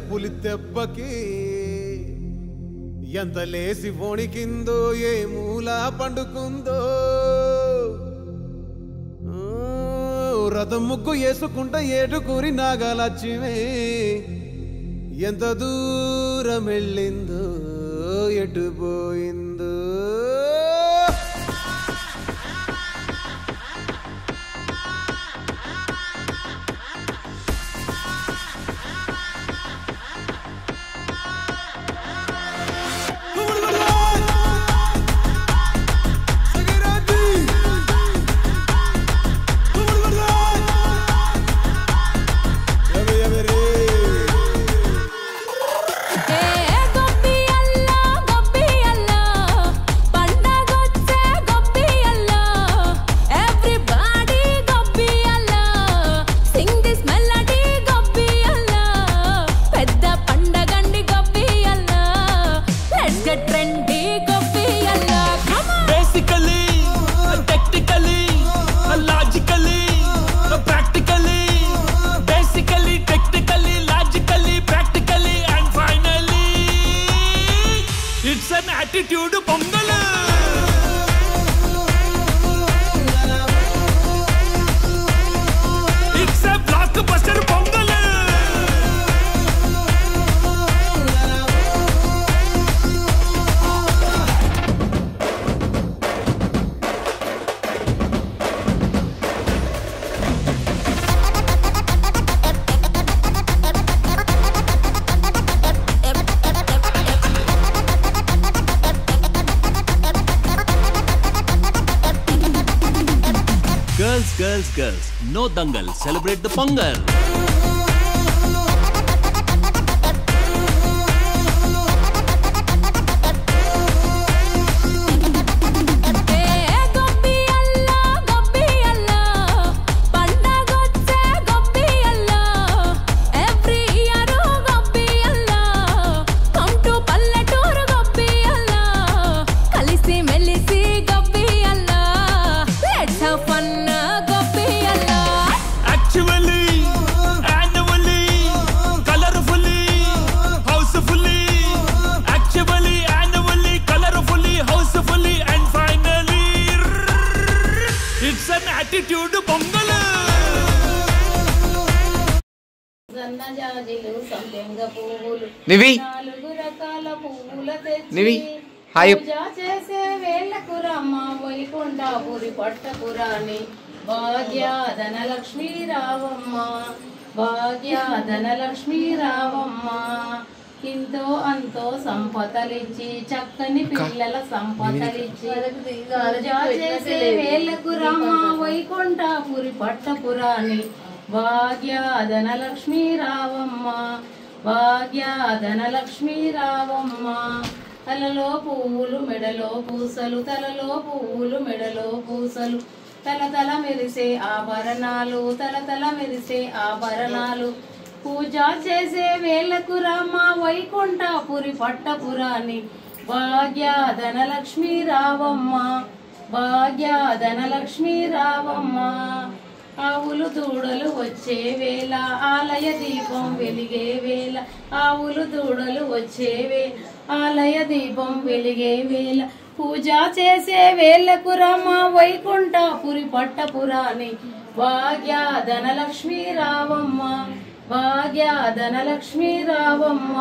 పులి దెబ్బకి ఎంత లేసి వణికిందో ఏ మూల పండుకుందో రథం ముగ్గు వేసుకుంటా ఏటుకూరి నాగలచ్చివే ఎంత దూరం వెళ్ళిందో ఎటు పోయిందో attitude pongal it's a block buster pongal Girls, no dangal. Celebrate the Pongal. సన్నజాజులు సంపెంగ పువ్వులు నివి 4 రకాల పువ్వుల తెచ్చి నివి హాయ్ పూజ చేసే వేళకు రమ్మ వైకుంఠపురి పట్టపురాణి భాగ్య ధనలక్ష్మీ రావమ్మ భాగ్య ధనలక్ష్మీ రావమ్మ ఇంతో అంతో సంపదలిచ్చి చక్కని పిల్లల సంపదలిచ్చి పూజ చేసే వేళకు రమ్మ వైకుంఠపురి పట్టపురాణి భాగ్య ధనలక్ష్మీ రావమ్మ భాగ్య ధనలక్ష్మీ రావమ్మ తలలో పువ్వులు మెడలో పూసలు తలలో పువ్వులు మెడలో పూసలు తలతల మెరిసే ఆభరణాలు తలతల మెరిసే ఆభరణాలు పూజ చేసే వేళకు రామ వైకుంఠపురి పట్టపురాణి భాగ్య ధనలక్ష్మీ రావమ్మ భాగ్య ధనలక్ష్మీ రావమ్మ ఆవులు దూడలు వచ్చే వేళ ఆలయ దీపం వెలిగే వేళ ఆవులు దూడలు వచ్చే వేళ ఆలయ దీపం వెలిగే వేళ పూజ చేసే వేళకు రమ వైకుంఠపురి పట్టపురాణి భాగ్య ధనలక్ష్మీ రావమ్మ భాగ్య ధనలక్ష్మీ రావమ్మ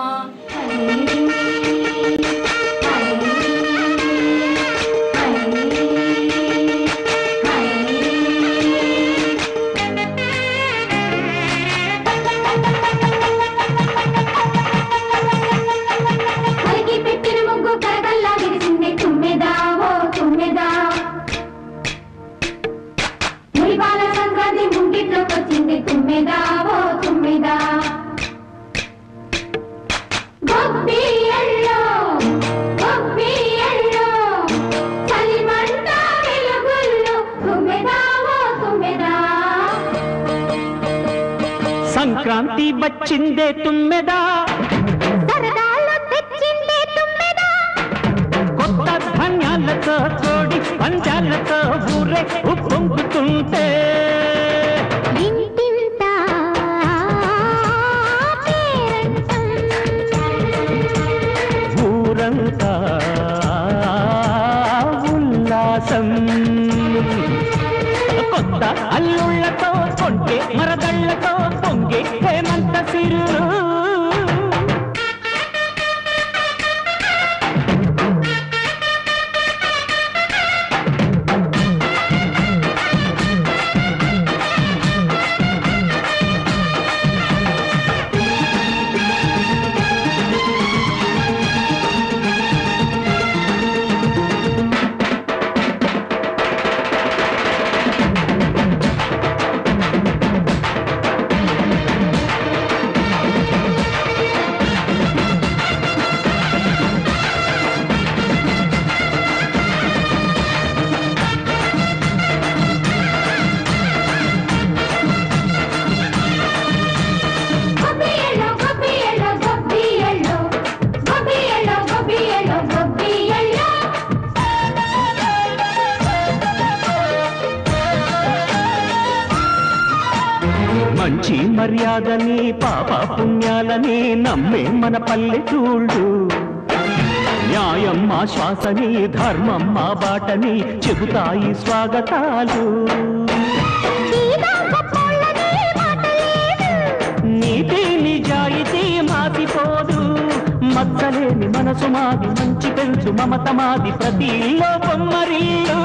సంక్రాంతి వచ్చిందే తుమ్మెదా సరదాలు తెచ్చిందే తుమ్మెదా కొత్త ధాన్యాలతో కోడి పంజాలతో ఊరే ఉప్పొంగుతుంటే ఇంటింతా పేరంటం ఊరంతా ఉల్లాసం కొత్త అల్లుళ్ళతో కొంటే మరదళ్ళతో పొంగే హేమంత సిరు మంచి మర్యాదని పాప పుణ్యాలని నమ్మే మన పల్లెటూళ్ళు న్యాయం మా శ్వాసని ధర్మం మా బాటని చెబుతాయి స్వాగతాలు నీతి నిజాయితీ మాసిపోదు మచ్చలేని మనసు మాది మంచి తెలుసు మమత మాది ప్రతి ఇల్లో బొమ్మరిల్లు